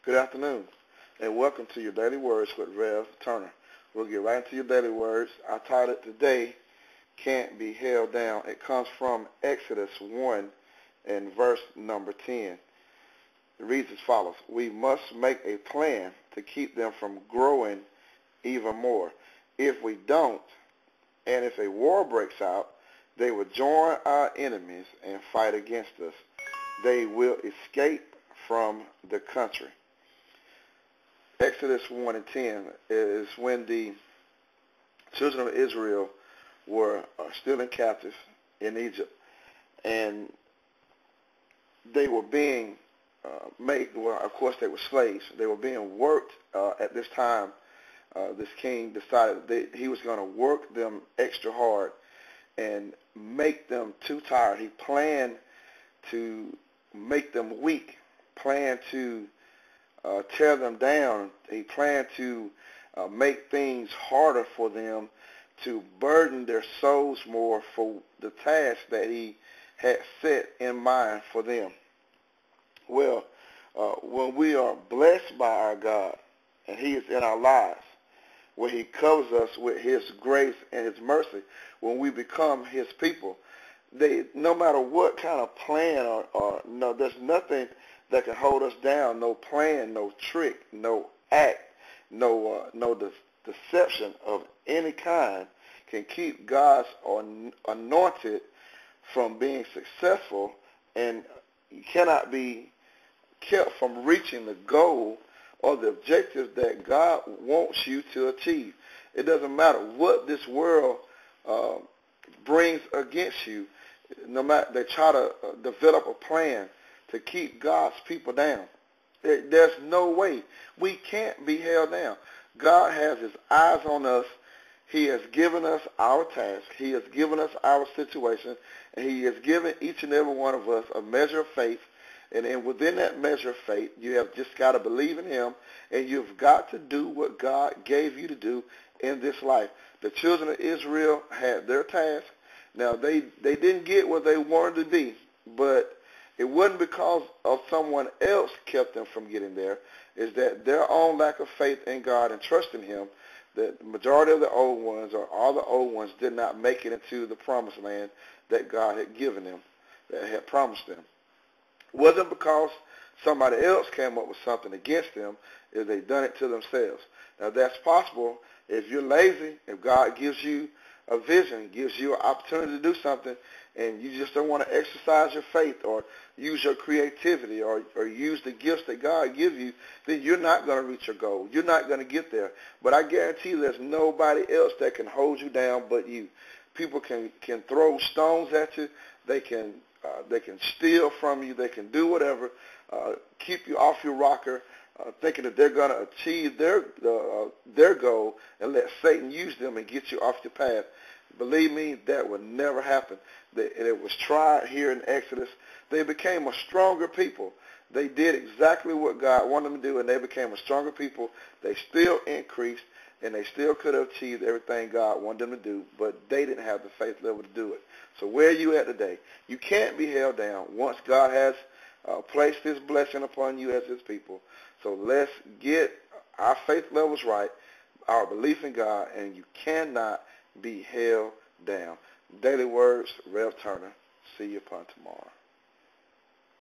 Good afternoon, and welcome to your Daily Words with Rev Turner. We'll get right into your daily words. I titled it today, Can't Be Held Down. It comes from Exodus 1 and verse number 10. It reads as follows: We must make a plan to keep them from growing even more. If we don't, and if a war breaks out, they will join our enemies and fight against us. They will escape from the country. Exodus 1 and 10 is when the children of Israel were still in captive in Egypt, and they were being made, well, of course they were slaves. They were being worked at this time. This king decided that he was going to work them extra hard and make them too tired. He planned to make them weak, planned to tear them down. He planned to make things harder for them, to burden their souls more for the task that he had set in mind for them. Well, when we are blessed by our God and he is in our lives, when he covers us with his grace and his mercy, when we become his people, no matter what kind of plan or no, there's nothing that can hold us down. No plan, no trick, no act, no deception of any kind can keep God's anointed from being successful, and you cannot be kept from reaching the goal or the objective that God wants you to achieve. It doesn't matter what this world brings against you. No matter, they try to develop a plan to keep God's people down. There's no way. We can't be held down. God has his eyes on us. He has given us our task. He has given us our situation, and he has given each and every one of us a measure of faith. And within that measure of faith, you have just got to believe in him, and you've got to do what God gave you to do in this life. The children of Israel had their task. Now, they didn't get where they wanted to be, but it wasn't because of someone else kept them from getting there. It's that their own lack of faith in God and trust in him, that the majority of the old ones, or all the old ones, did not make it into the promised land that God had given them, that had promised them. It wasn't because somebody else came up with something against them, is they done it to themselves. Now, that's possible if you're lazy, if God gives you a vision, gives you an opportunity to do something, and you just don't want to exercise your faith or use your creativity or use the gifts that God gives you, then you're not going to reach your goal. You're not going to get there. But I guarantee you there's nobody else that can hold you down but you. People can throw stones at you. They can steal from you. They can do whatever, keep you off your rocker, thinking that they're going to achieve their goal, and let Satan use them and get you off your path. Believe me, that would never happen. It was tried here in Exodus. They became a stronger people. They did exactly what God wanted them to do, and they became a stronger people. They still increased, and they still could have achieved everything God wanted them to do, but they didn't have the faith level to do it. So where are you at today? You can't be held down once God has placed his blessing upon you as his people. So let's get our faith levels right, our belief in God, and you cannot be held down. Daily Words, Rev Turner. See you upon tomorrow.